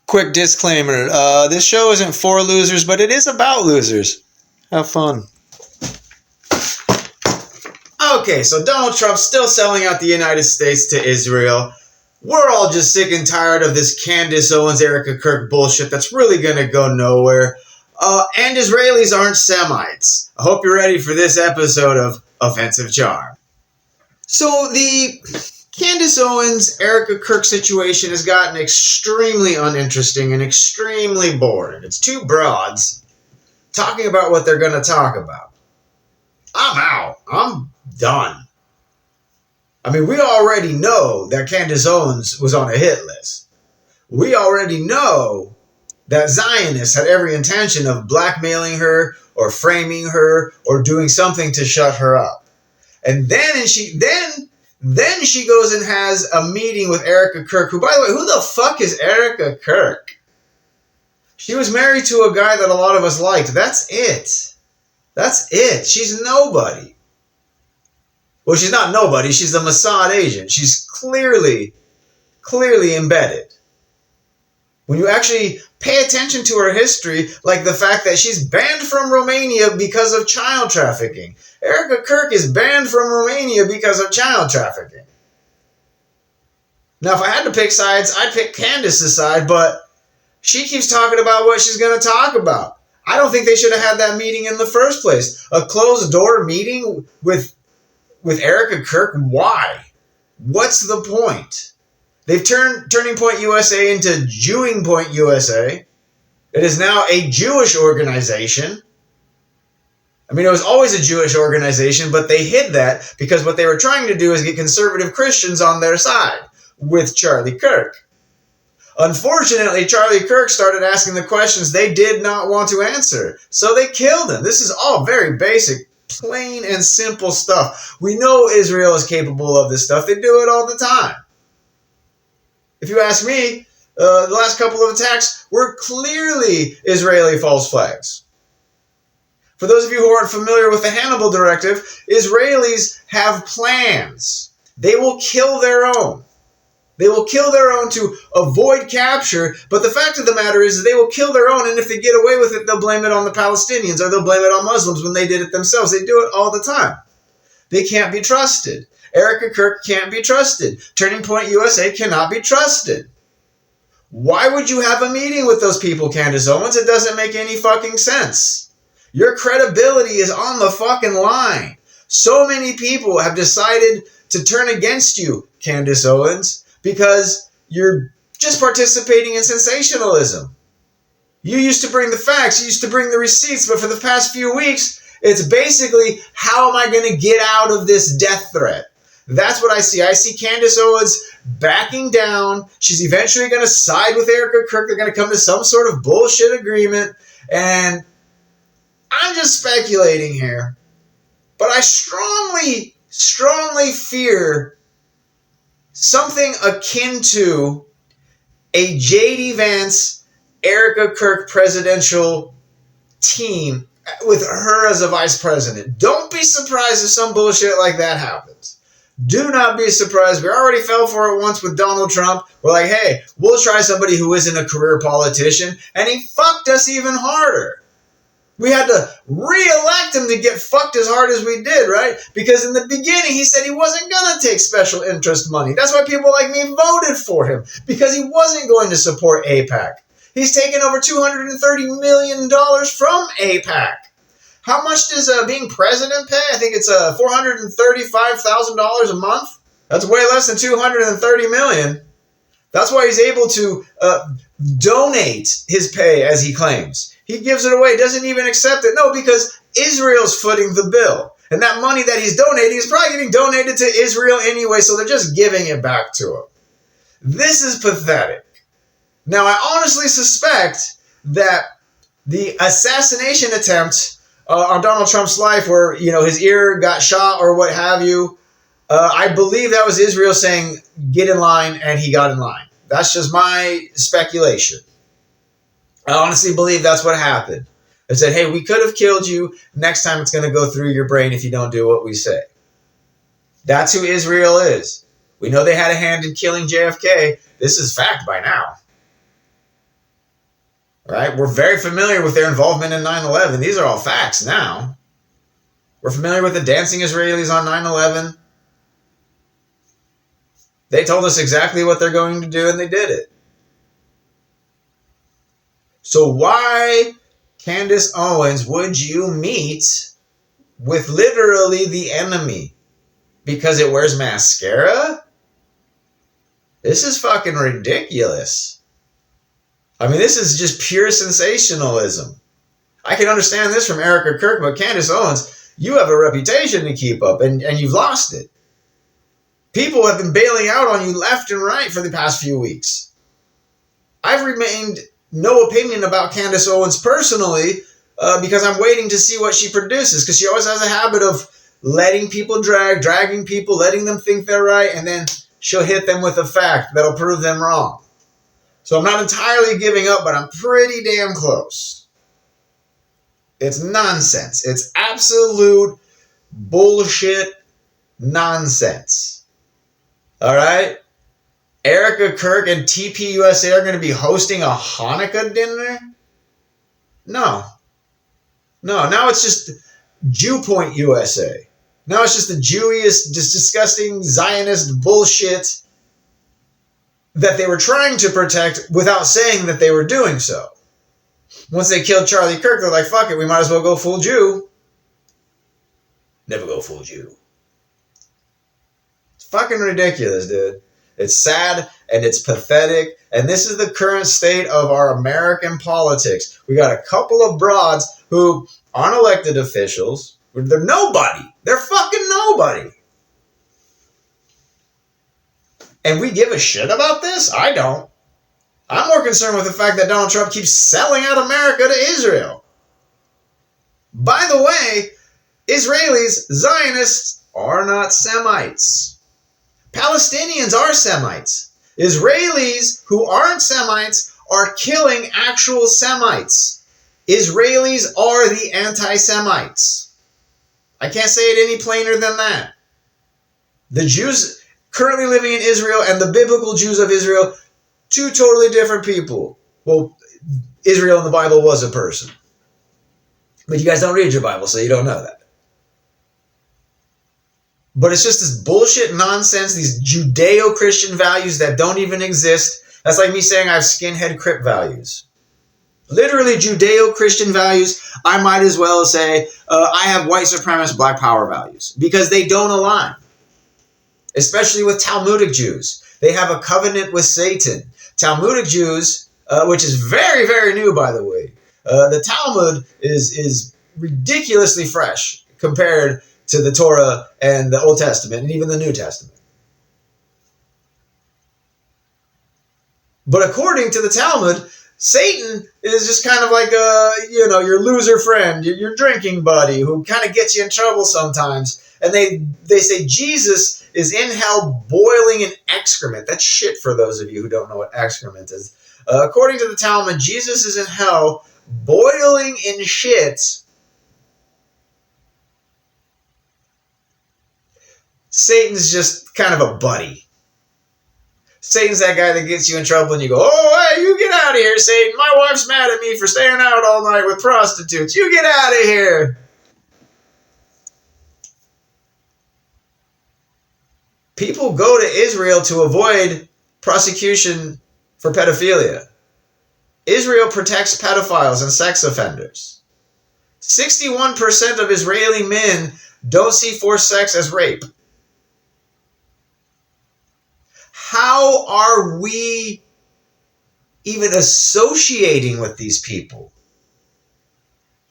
Quick disclaimer, this show isn't for losers, but it is about losers. Have fun. Okay, so Donald Trump's still selling out the United States to Israel. We're all just sick and tired of this Candace, Owens, Erika, Kirk bullshit that's really going to go nowhere. And Israelis aren't Semites. I hope you're ready for this episode of Offensive Charm. So the Candace Owens, Erika Kirk situation has gotten extremely uninteresting and extremely boring. It's two broads talking about what they're going to talk about. I'm out. I'm done. I mean, we already know that Candace Owens was on a hit list. We already know that Zionists had every intention of blackmailing her or framing her or doing something to shut her up. And then she goes and has a meeting with Erika Kirk, who, by the way, who the fuck is Erika Kirk? She was married to a guy that a lot of us liked. That's it. That's it. She's nobody. Well, she's not nobody. She's the Mossad agent. She's clearly embedded. When you actually pay attention to her history, like the fact that she's banned from Romania because of child trafficking. Erika Kirk is banned from Romania because of child trafficking. Now, if I had to pick sides, I'd pick Candace's side, but she keeps talking about what she's going to talk about. I don't think they should have had that meeting in the first place. A closed-door meeting with Erika Kirk? Why? What's the point? They've turned Turning Point USA into Jewing Point USA. It is now a Jewish organization. I mean, it was always a Jewish organization, but they hid that because what they were trying to do is get conservative Christians on their side with Charlie Kirk. Unfortunately, Charlie Kirk started asking the questions they did not want to answer, so they killed him. This is all very basic, plain and simple stuff. We know Israel is capable of this stuff. They do it all the time. If you ask me, the last couple of attacks were clearly Israeli false flags. For those of you who aren't familiar with the Hannibal Directive, Israelis have plans. They will kill their own. They will kill their own to avoid capture, but the fact of the matter is they will kill their own, and if they get away with it, they'll blame it on the Palestinians, or they'll blame it on Muslims when they did it themselves. They do it all the time. They can't be trusted. Erika Kirk can't be trusted. Turning Point USA cannot be trusted. Why would you have a meeting with those people, Candace Owens? It doesn't make any fucking sense. Your credibility is on the fucking line. So many people have decided to turn against you, Candace Owens, because you're just participating in sensationalism. You used to bring the facts, you used to bring the receipts, but for the past few weeks, it's basically, how am I going to get out of this death threat? That's what I see. I see Candace Owens backing down. She's eventually going to side with Erika Kirk. They're going to come to some sort of bullshit agreement. And I'm just speculating here. But I strongly fear something akin to a J.D. Vance, Erika Kirk presidential team with her as a vice president. Don't be surprised if some bullshit like that happens. Do not be surprised. We already fell for it once with Donald Trump. We're like, hey, we'll try somebody who isn't a career politician. And he fucked us even harder. We had to re-elect him to get fucked as hard as we did, right? Because in the beginning, he said he wasn't going to take special interest money. That's why people like me voted for him. Because he wasn't going to support AIPAC. He's taken over $230 million from AIPAC. How much does being president pay? I think it's $435,000 a month. That's way less than $230 million. That's why he's able to donate his pay, as he claims. He gives it away, doesn't even accept it. No, because Israel's footing the bill. And that money that he's donating is probably getting donated to Israel anyway, so they're just giving it back to him. This is pathetic. Now, I honestly suspect that the assassination attempt on Donald Trump's life, where his ear got shot or what have you, I believe that was Israel saying, get in line, and he got in line. That's just my speculation. I honestly believe that's what happened. They said, hey, we could have killed you. Next time it's going to go through your brain if you don't do what we say. That's who Israel is. We know they had a hand in killing JFK. This is fact by now. right? We're very familiar with their involvement in 9/11. These are all facts now. We're familiar with the dancing Israelis on 9/11. They told us exactly what they're going to do, and they did it. So why, Candace Owens, would you meet with literally the enemy? Because it wears mascara? This is fucking ridiculous. I mean, this is just pure sensationalism. I can understand this from Erika Kirk, but Candace Owens, you have a reputation to keep up, and you've lost it. People have been bailing out on you left and right for the past few weeks. I've remained no opinion about Candace Owens personally because I'm waiting to see what she produces, because she always has a habit of letting people dragging people, letting them think they're right, and then she'll hit them with a fact that'll prove them wrong. So I'm not entirely giving up, but I'm pretty damn close. It's nonsense. It's absolute bullshit nonsense. All right? Erika Kirk and TPUSA are going to be hosting a Hanukkah dinner? No. Now it's just Jew Point USA. Now it's just the Jewiest, disgusting Zionist bullshit that they were trying to protect without saying that they were doing so. Once they killed Charlie Kirk, they're like, fuck it, we might as well go full Jew. Never go full Jew. It's fucking ridiculous, dude. It's sad and it's pathetic. And this is the current state of our American politics. We got a couple of broads who aren't elected officials. They're nobody. They're fucking nobody. And we give a shit about this? I don't. I'm more concerned with the fact that Donald Trump keeps selling out America to Israel. By the way, Israelis, Zionists, are not Semites. Palestinians are Semites. Israelis who aren't Semites are killing actual Semites. Israelis are the anti-Semites. I can't say it any plainer than that. The Jews currently living in Israel and the biblical Jews of Israel, two totally different people. Well, Israel in the Bible was a person. But you guys don't read your Bible, so you don't know that. But it's just this bullshit nonsense, these Judeo-Christian values that don't even exist. That's like me saying I have skinhead Crip values. Literally Judeo-Christian values. I might as well say I have white supremacist black power values, because they don't align. Especially with Talmudic Jews. They have a covenant with Satan. Talmudic Jews, which is very, very new, by the way. The Talmud is ridiculously fresh compared to the Torah and the Old Testament and even the New Testament. But according to the Talmud, Satan is just kind of like your loser friend, your drinking buddy who kind of gets you in trouble sometimes. And they say Jesus is in hell boiling in excrement. That's shit for those of you who don't know what excrement is. According to the Talmud, Jesus is in hell boiling in shit. Satan's just kind of a buddy. Satan's that guy that gets you in trouble and you go, oh, hey, you get out of here, Satan. My wife's mad at me for staying out all night with prostitutes. You get out of here. People go to Israel to avoid prosecution for pedophilia. Israel protects pedophiles and sex offenders. 61% of Israeli men don't see forced sex as rape. How are we even associating with these people?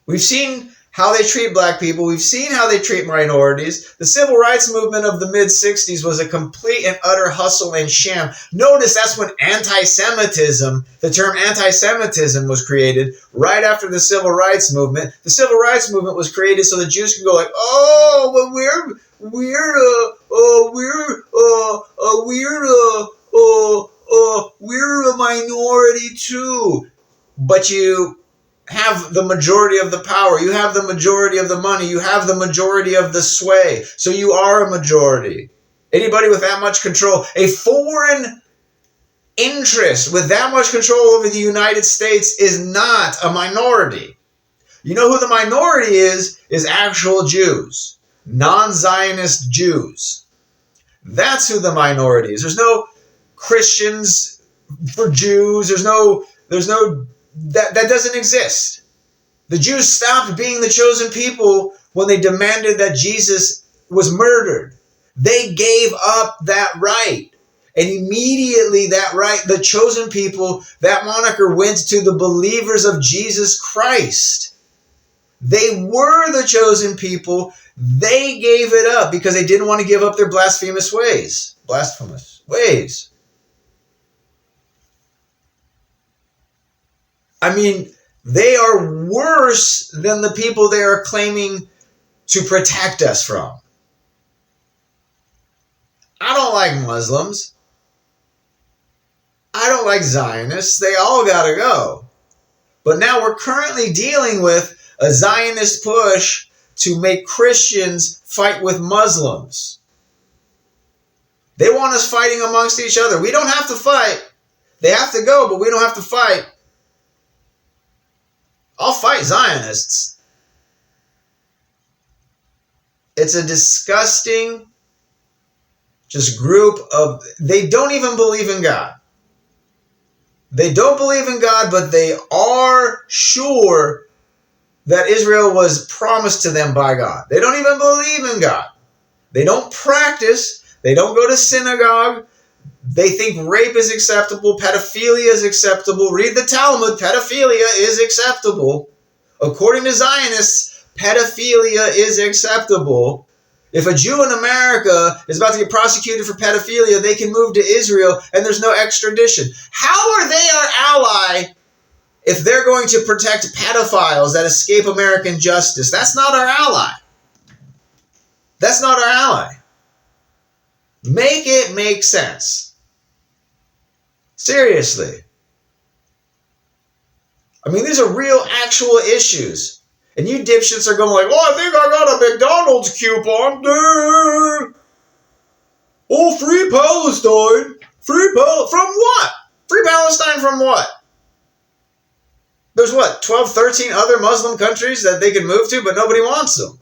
We've seen how they treat black people. We've seen how they treat minorities. The civil rights movement of the mid-60s was a complete and utter hustle and sham. Notice that's when anti-Semitism, the term anti-Semitism was created right after the civil rights movement. The civil rights movement was created so the Jews could go like, oh, well, we're a minority too. But you have the majority of the power. You have the majority of the money. You have the majority of the sway. So you are a majority. Anybody with that much control, a foreign interest with that much control over the United States is not a minority. You know who the minority is actual Jews, non-Zionist Jews. That's who the minority is. There's no Christians for Jews. That doesn't exist. The Jews stopped being the chosen people when they demanded that Jesus was murdered. They gave up that right. And immediately that right, the chosen people, that moniker went to the believers of Jesus Christ. They were the chosen people. They gave it up because they didn't want to give up their blasphemous ways. I mean, they are worse than the people they are claiming to protect us from. I don't like Muslims. I don't like Zionists. They all gotta go. But now we're currently dealing with a Zionist push to make Christians fight with Muslims. They want us fighting amongst each other. We don't have to fight. They have to go, but we don't have to fight. I'll fight Zionists. It's a disgusting just group of, they don't even believe in God. They don't believe in God, but they are sure that Israel was promised to them by God. They don't even believe in God. They don't practice. They don't go to synagogue. They think rape is acceptable. Pedophilia is acceptable. Read the Talmud. Pedophilia is acceptable. According to Zionists, pedophilia is acceptable. If a Jew in America is about to get prosecuted for pedophilia, they can move to Israel and there's no extradition. How are they our ally if they're going to protect pedophiles that escape American justice? That's not our ally. That's not our ally. Make it make sense. Seriously. I mean, these are real, actual issues. And you dipshits are going like, oh, I think I got a McDonald's coupon. Oh, free Palestine. From what? Free Palestine from what? There's what, 12, 13 other Muslim countries that they can move to, but nobody wants them.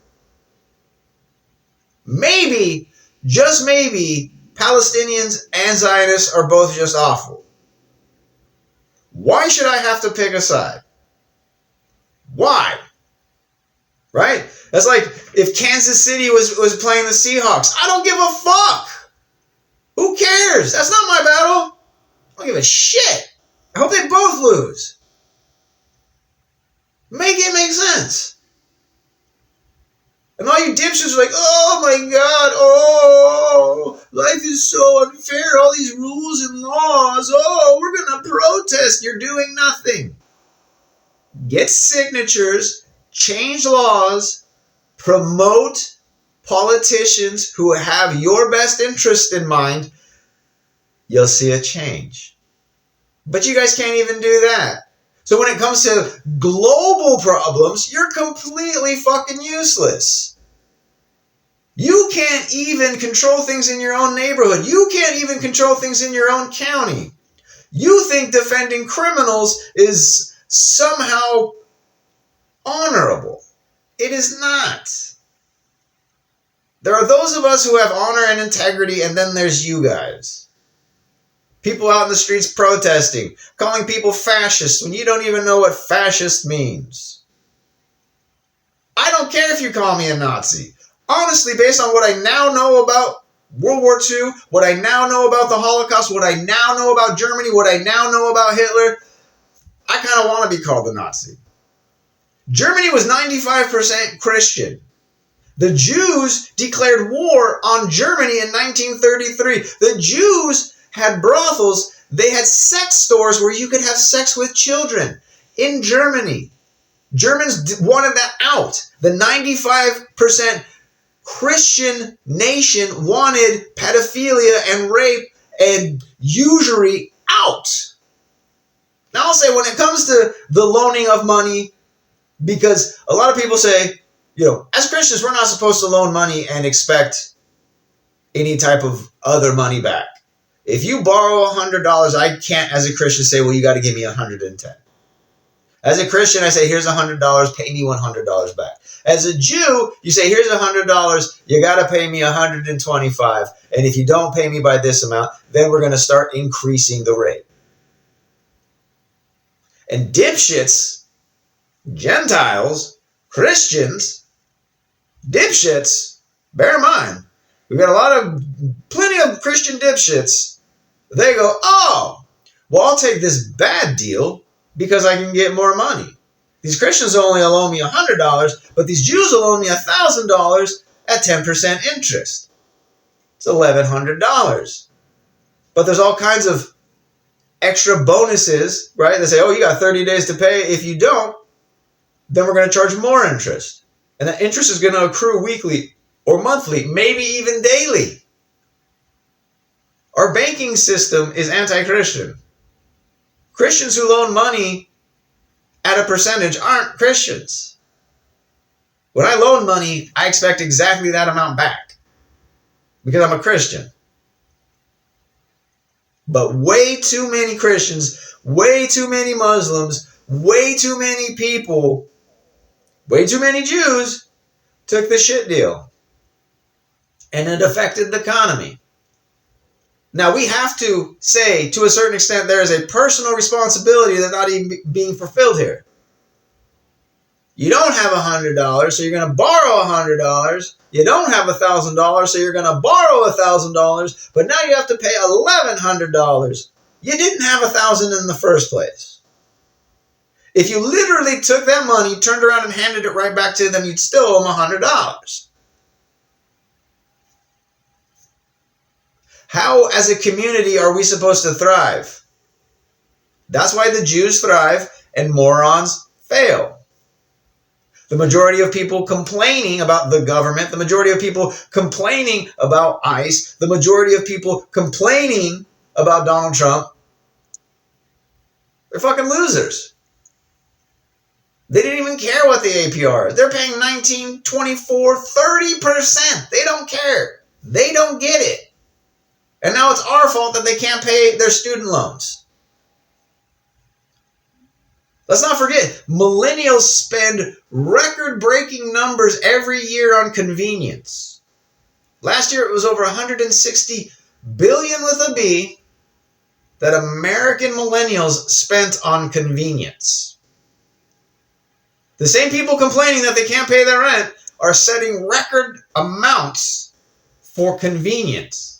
Maybe, just maybe, Palestinians and Zionists are both just awful. Why should I have to pick a side? Why? Right? That's like if Kansas City was playing the Seahawks. I don't give a fuck. Who cares? That's not my battle. I don't give a shit. I hope they both lose. Make it make sense. And all you dipshits are like, oh my God, oh, life is so unfair, all these rules and laws, oh, we're going to protest. You're doing nothing. Get signatures, change laws, promote politicians who have your best interest in mind. You'll see a change. But you guys can't even do that. So when it comes to global problems, you're completely fucking useless. You can't even control things in your own neighborhood. You can't even control things in your own county. You think defending criminals is somehow honorable. It is not. There are those of us who have honor and integrity, and then there's you guys. People out in the streets protesting, calling people fascists when you don't even know what fascist means. I don't care if you call me a Nazi. Honestly, based on what I now know about World War II, what I now know about the Holocaust, what I now know about Germany, what I now know about Hitler, I kind of want to be called a Nazi. Germany was 95% Christian. The Jews declared war on Germany in 1933. The Jews had brothels. They had sex stores where you could have sex with children in Germany. Germans wanted that out. The 95% Christian nation wanted pedophilia and rape and usury out. Now I'll say when it comes to the loaning of money, because a lot of people say, you know, as Christians, we're not supposed to loan money and expect any type of other money back. If you borrow $100, I can't, as a Christian, say, well, you got to give me 110. As a Christian, I say, here's $100, pay me $100 back. As a Jew, you say, here's $100, you got to pay me 125. And if you don't pay me by this amount, then we're going to start increasing the rate. And dipshits, Gentiles, Christians, dipshits, bear in mind, we've got plenty of Christian dipshits. They go, oh, well, I'll take this bad deal because I can get more money. These Christians only loan me $100, but these Jews will loan me $1,000 at 10% interest. It's $1,100. But there's all kinds of extra bonuses, right? They say, oh, you got 30 days to pay. If you don't, then we're going to charge more interest. And that interest is going to accrue weekly or monthly, maybe even daily. Our banking system is anti-Christian. Christians who loan money at a percentage aren't Christians. When I loan money, I expect exactly that amount back because I'm a Christian. But way too many Christians, way too many Muslims, way too many people, way too many Jews took the shit deal. And it affected the economy. Now, we have to say, to a certain extent, there is a personal responsibility that's not even being fulfilled here. You don't have $100, so you're going to borrow $100. You don't have $1,000, so you're going to borrow $1,000. But now you have to pay $1,100. You didn't have $1,000 in the first place. If you literally took that money, turned around and handed it right back to them, you'd still owe them $100. How, as a community, are we supposed to thrive? That's why the Jews thrive and morons fail. The majority of people complaining about the government, the majority of people complaining about ICE, the majority of people complaining about Donald Trump, they're fucking losers. They didn't even care what the APR is. They're paying 19, 24, 30%. They don't care. They don't get it. And now it's our fault that they can't pay their student loans. Let's not forget, millennials spend record-breaking numbers every year on convenience. Last year it was over $160 billion with a B that American millennials spent on convenience. The same people complaining that they can't pay their rent are setting record amounts for convenience.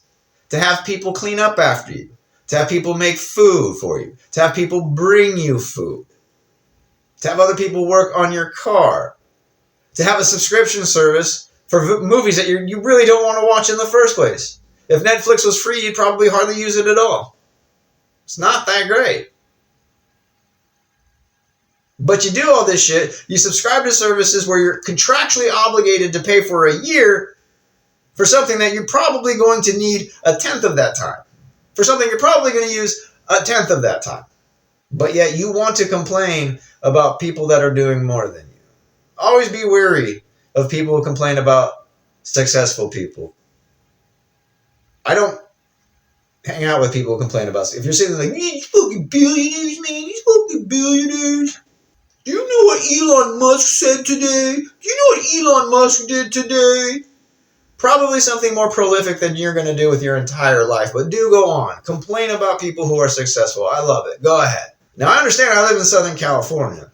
To have people clean up after you. To have people make food for you. To have people bring you food. To have other people work on your car. To have a subscription service for movies that you really don't want to watch in the first place. If Netflix was free, you'd probably hardly use it at all. It's not that great. But you do all this shit. You subscribe to services where you're contractually obligated to pay for a year for something that you're probably going to need a tenth of that time. For something you're probably going to use a tenth of that time. But yet you want to complain about people that are doing more than you. Always be wary of people who complain about successful people. I don't hang out with people who complain about... If you're sitting there like, these fucking billionaires, man, these fucking billionaires. Do you know what Elon Musk said today? Do you know what Elon Musk did today? Probably something more prolific than you're going to do with your entire life. But do go on. Complain about people who are successful. I love it. Go ahead. Now, I understand I live in Southern California.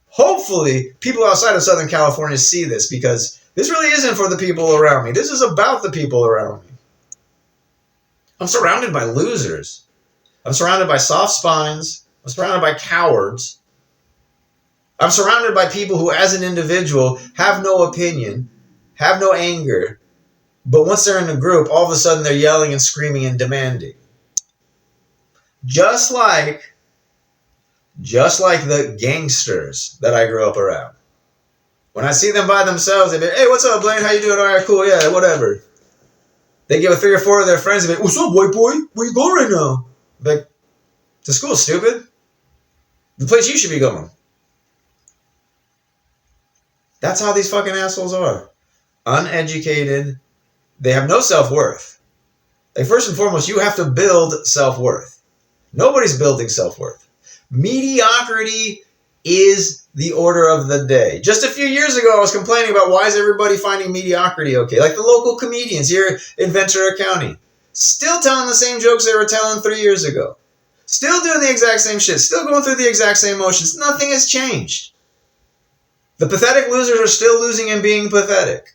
Hopefully, people outside of Southern California see this because this really isn't for the people around me. This is about the people around me. I'm surrounded by losers. I'm surrounded by soft spines. I'm surrounded by cowards. I'm surrounded by people who, as an individual, have no opinion, have no anger. But once they're in a group, all of a sudden they're yelling and screaming and demanding. Just like the gangsters that I grew up around. When I see them by themselves, they be, hey, what's up, Blaine? How you doing? All right, cool, yeah, whatever. They give 3 or 4 of their friends, and be, what's up, white boy? Where you going right now? Like, to school, stupid. The place you should be going. That's how these fucking assholes are. Uneducated. They have no self-worth. Like, first and foremost, you have to build self-worth. Nobody's building self-worth. Mediocrity is the order of the day. Just a few years ago, I was complaining about why is everybody finding mediocrity okay? Like the local comedians here in Ventura County. Still telling the same jokes they were telling 3 years ago. Still doing the exact same shit. Still going through the exact same motions. Nothing has changed. The pathetic losers are still losing and being pathetic.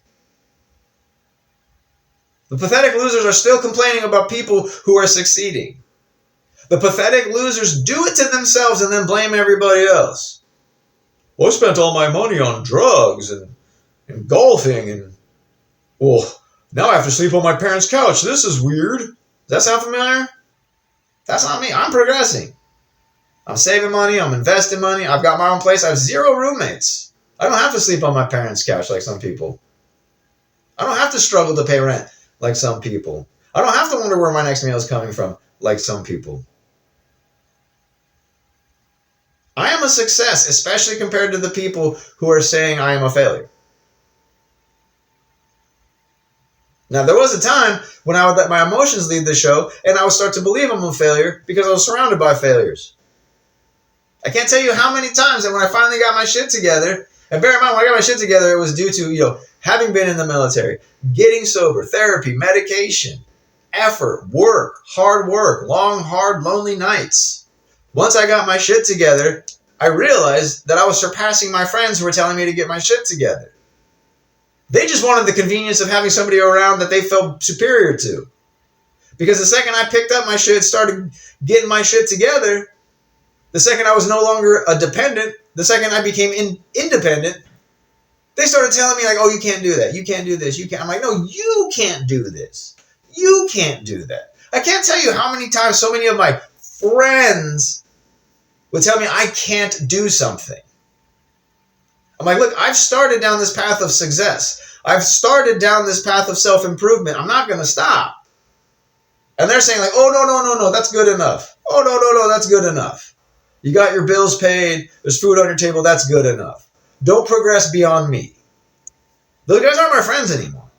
The pathetic losers are still complaining about people who are succeeding. The pathetic losers do it to themselves and then blame everybody else. Well, I spent all my money on drugs and golfing and, well, now I have to sleep on my parents' couch. This is weird. Does that sound familiar? That's not me. I'm progressing. I'm saving money. I'm investing money. I've got my own place. I have 0 roommates. I don't have to sleep on my parents' couch like some people. I don't have to struggle to pay rent like some people. I don't have to wonder where my next meal is coming from like some people. I am a success, especially compared to the people who are saying I am a failure. Now, there was a time when I would let my emotions lead the show, and I would start to believe I'm a failure because I was surrounded by failures. I can't tell you how many times that when I finally got my shit together, and bear in mind, when I got my shit together, it was due to, having been in the military, getting sober, therapy, medication, effort, work, hard work, long, hard, lonely nights. Once I got my shit together, I realized that I was surpassing my friends who were telling me to get my shit together. They just wanted the convenience of having somebody around that they felt superior to. Because the second I picked up my shit, started getting my shit together, the second I was no longer a dependent, the second I became independent, they started telling me like, oh, you can't do that. You can't do this. You can't. I'm like, no, you can't do this. You can't do that. I can't tell you how many times so many of my friends would tell me I can't do something. I'm like, look, I've started down this path of success. I've started down this path of self-improvement. I'm not going to stop. And they're saying like, oh, no, that's good enough. Oh, no, that's good enough. You got your bills paid. There's food on your table. That's good enough. Don't progress beyond me. Those guys aren't my friends anymore.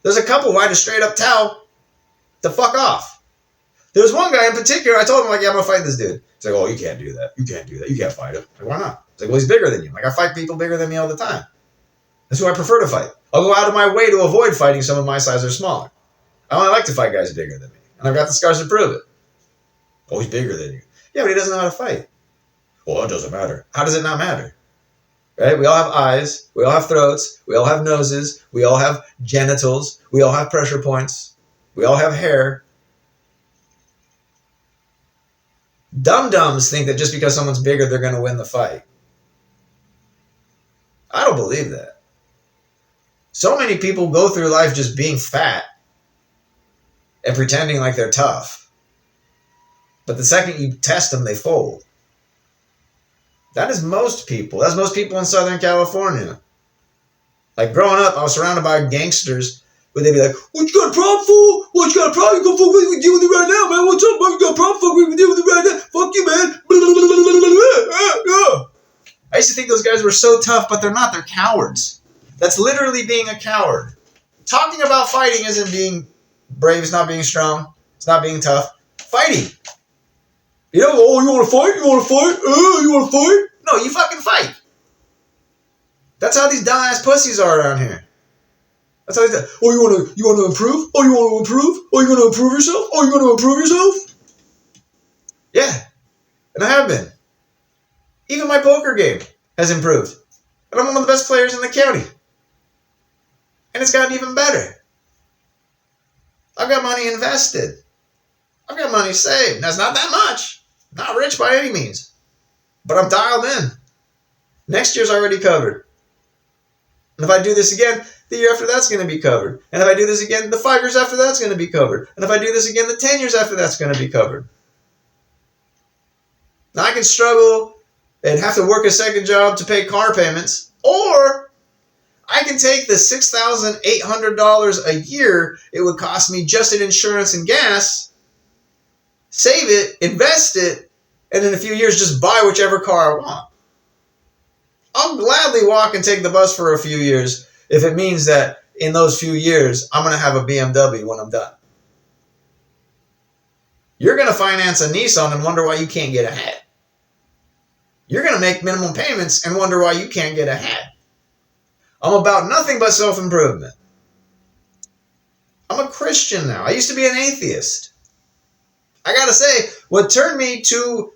There's a couple who I just straight up tell to fuck off. There's one guy in particular, I told him, like, yeah, I'm going to fight this dude. He's like, oh, you can't do that. You can't do that. You can't fight him. I'm like, why not? He's like, well, he's bigger than you. I'm like, I fight people bigger than me all the time. That's who I prefer to fight. I'll go out of my way to avoid fighting someone my size or smaller. I only like to fight guys bigger than me. And I've got the scars to prove it. Oh, he's bigger than you. Yeah, but he doesn't know how to fight. Well, it doesn't matter. How does it not matter? Right? We all have eyes. We all have throats. We all have noses. We all have genitals. We all have pressure points. We all have hair. Dum-dums think that just because someone's bigger, they're going to win the fight. I don't believe that. So many people go through life just being fat and pretending like they're tough. But the second you test them, they fold. That is most people. That's most people in Southern California. Like growing up, I was surrounded by gangsters where they'd be like, what you got a problem for? What you got a problem? You gonna fuck with me? We deal with it right now, man. What's up, man? You got a problem? Fuck with me? We deal with it right now. Fuck you, man. I used to think those guys were so tough, but they're not. They're cowards. That's literally being a coward. Talking about fighting isn't being brave. It's not being strong. It's not being tough. Fighting. You know, oh, you want to fight? You want to fight? You want to fight? No, you fucking fight. That's how these dumbass pussies are around here. That's how they do. Oh, you want to improve? Oh, you want to improve? Oh, you going to improve yourself? Oh, you going to improve yourself? Yeah, and I have been. Even my poker game has improved. And I'm one of the best players in the county. And it's gotten even better. I've got money invested. I've got money saved. That's not that much. Not rich by any means. But I'm dialed in. Next year's already covered. And if I do this again, the year after that's going to be covered. And if I do this again, the 5 years after that's going to be covered. And if I do this again, the 10 years after that's going to be covered. Now I can struggle and have to work a second job to pay car payments. Or I can take the $6,800 a year it would cost me just in insurance and gas, save it, invest it, and in a few years just buy whichever car I want. I'll gladly walk and take the bus for a few years if it means that in those few years I'm going to have a BMW when I'm done. You're going to finance a Nissan and wonder why you can't get ahead. You're going to make minimum payments and wonder why you can't get ahead. I'm about nothing but self-improvement. I'm a Christian now. I used to be an atheist. I got to say, what turned me to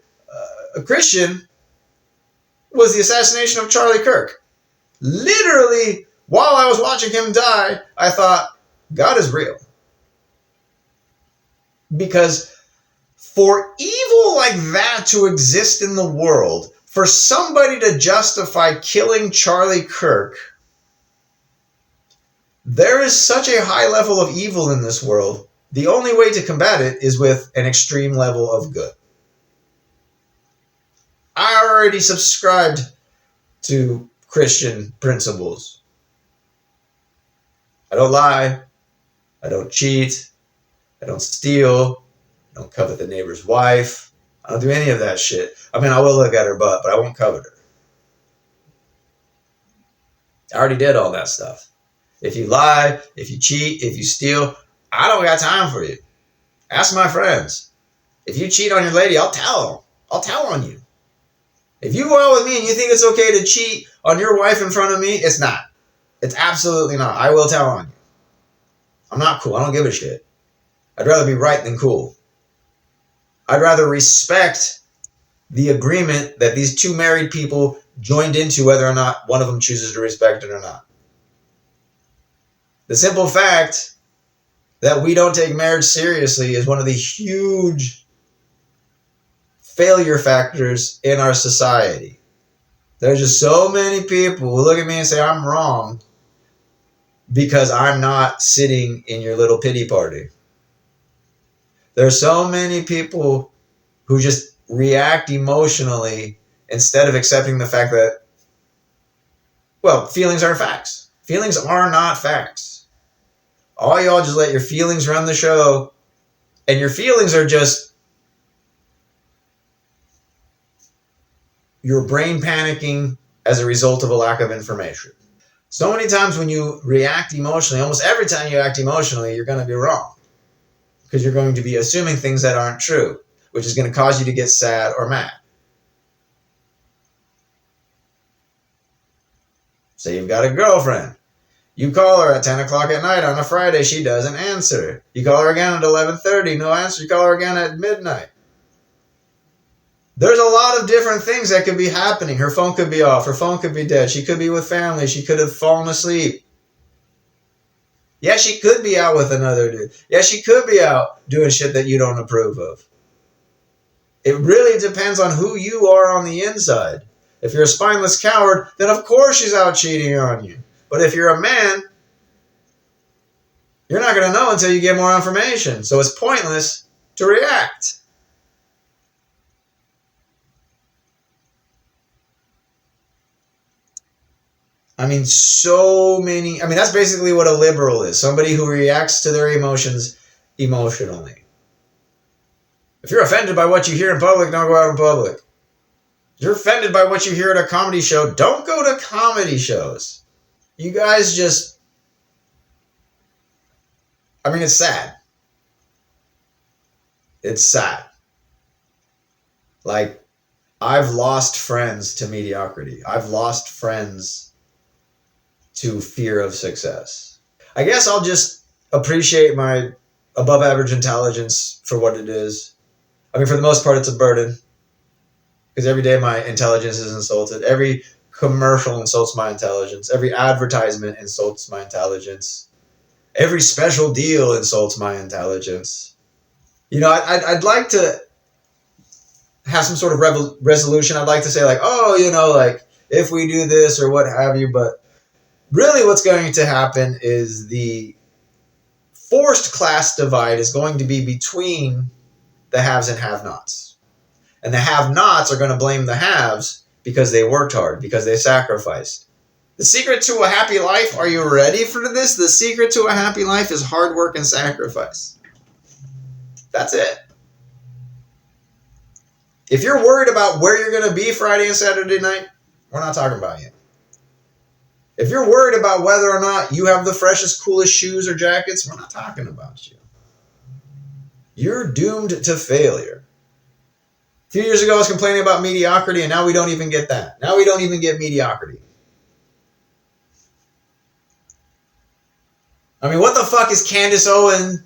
a Christian was the assassination of Charlie Kirk. Literally, while I was watching him die, I thought, God is real. Because for evil like that to exist in the world, for somebody to justify killing Charlie Kirk, there is such a high level of evil in this world. The only way to combat it is with an extreme level of good. I already subscribed to Christian principles. I don't lie. I don't cheat. I don't steal. I don't covet the neighbor's wife. I don't do any of that shit. I mean, I will look at her butt, but I won't covet her. I already did all that stuff. If you lie, if you cheat, if you steal, I don't got time for you. Ask my friends. If you cheat on your lady, I'll tell them. I'll tell on you. If you go out with me and you think it's okay to cheat on your wife in front of me, it's not. It's absolutely not. I will tell on you. I'm not cool. I don't give a shit. I'd rather be right than cool. I'd rather respect the agreement that these two married people joined into, whether or not one of them chooses to respect it or not. The simple fact that we don't take marriage seriously is one of the huge failure factors in our society. There's just so many people who look at me and say I'm wrong because I'm not sitting in your little pity party. There's so many people who just react emotionally instead of accepting the fact that, well, feelings are facts. Feelings are not facts. All y'all just let your feelings run the show, and your feelings are just your brain panicking as a result of a lack of information. So many times when you react emotionally, almost every time you act emotionally, you're going to be wrong. Because you're going to be assuming things that aren't true, which is going to cause you to get sad or mad. Say you've got a girlfriend. You call her at 10 o'clock at night on a Friday, she doesn't answer. You call her again at 11:30, no answer. You call her again at midnight. There's a lot of different things that could be happening. Her phone could be off. Her phone could be dead. She could be with family. She could have fallen asleep. Yeah, she could be out with another dude. Yeah, she could be out doing shit that you don't approve of. It really depends on who you are on the inside. If you're a spineless coward, then of course she's out cheating on you. But if you're a man, you're not going to know until you get more information. So it's pointless to react. That's basically what a liberal is. Somebody who reacts to their emotions emotionally. If you're offended by what you hear in public, don't go out in public. If you're offended by what you hear at a comedy show, don't go to comedy shows. You guys just... it's sad. It's sad. Like, I've lost friends to mediocrity. I've lost friends to fear of success. I guess I'll just appreciate my above average intelligence for what it is. For the most part, it's a burden. Because every day my intelligence is insulted. Every commercial insults my intelligence. Every advertisement insults my intelligence. Every special deal insults my intelligence. I'd like to have some sort of resolution. I'd like to say if we do this or what have you, but really what's going to happen is the forced class divide is going to be between the haves and have-nots. And the have-nots are going to blame the haves because they worked hard, because they sacrificed. The secret to a happy life, are you ready for this? The secret to a happy life is hard work and sacrifice. That's it. If you're worried about where you're going to be Friday and Saturday night, we're not talking about you. If you're worried about whether or not you have the freshest, coolest shoes or jackets, we're not talking about you. you're doomed to failure. A few years ago, I was complaining about mediocrity, and now we don't even get that. Now we don't even get mediocrity. I mean, what the fuck is Candace Owens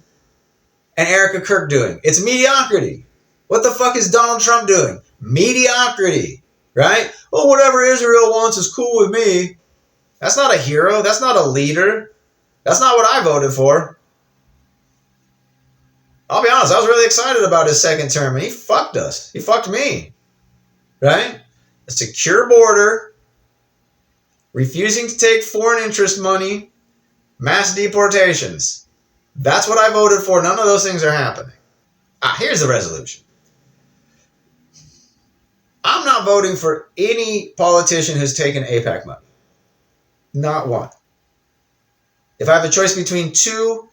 and Erika Kirk doing? It's mediocrity. What the fuck is Donald Trump doing? Mediocrity, right? Well, whatever Israel wants is cool with me. That's not a hero. That's not a leader. That's not what I voted for. I'll be honest, I was really excited about his second term, and he fucked us. He fucked me, right? A secure border, refusing to take foreign interest money, mass deportations. That's what I voted for. None of those things are happening. Here's the resolution. I'm not voting for any politician who's taken AIPAC money. Not one. If I have a choice between two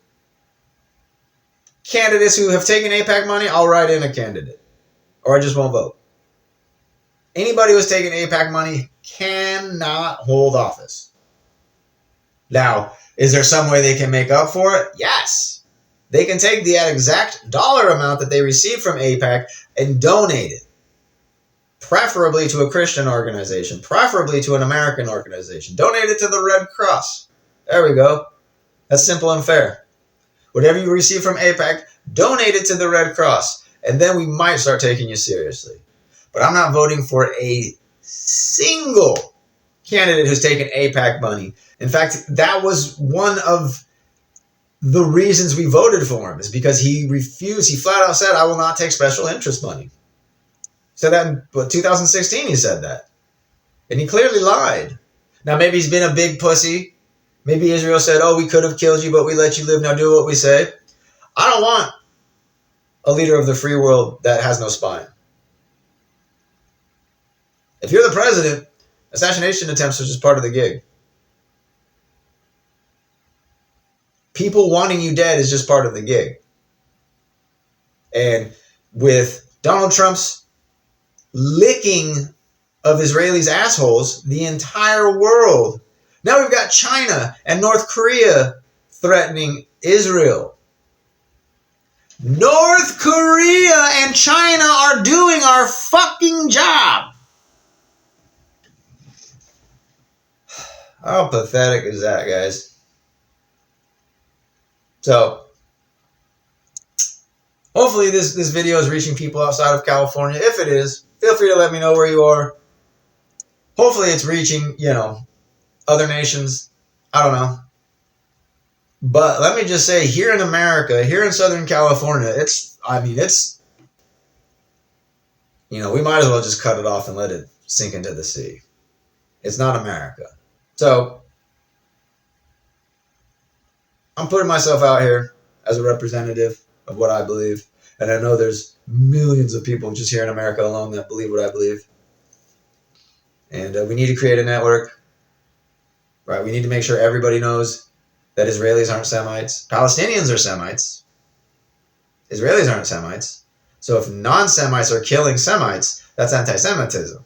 candidates who have taken AIPAC money, I'll write in a candidate. Or I just won't vote. Anybody who's taken AIPAC money cannot hold office. Now, is there some way they can make up for it? Yes. They can take the exact dollar amount that they received from AIPAC and donate it. Preferably to a Christian organization. Preferably to an American organization. Donate it to the Red Cross. There we go. That's simple and fair. Whatever you receive from AIPAC, donate it to the Red Cross. And then we might start taking you seriously. But I'm not voting for a single candidate who's taken AIPAC money. In fact, that was one of the reasons we voted for him, is because he refused. He flat out said, I will not take special interest money. Said that in 2016 he said that. And he clearly lied. Now maybe he's been a big pussy. Maybe Israel said, oh, we could have killed you, but we let you live. Now do what we say. I don't want a leader of the free world that has no spine. If you're the president, assassination attempts are just part of the gig. People wanting you dead is just part of the gig. And with Donald Trump's licking of Israelis' assholes, the entire world. Now we've got China and North Korea threatening Israel. North Korea and China are doing our fucking job. How pathetic is that, guys? So, hopefully this video is reaching people outside of California. If it is, feel free to let me know where you are. Hopefully it's reaching, other nations. I don't know. But let me just say, here in America, here in Southern California, we might as well just cut it off and let it sink into the sea. It's not America. So, I'm putting myself out here as a representative of what I believe. And I know there's millions of people just here in America alone that believe what I believe. And we need to create a network. Right? We need to make sure everybody knows that Israelis aren't Semites. Palestinians are Semites. Israelis aren't Semites. So if non-Semites are killing Semites, that's anti-Semitism.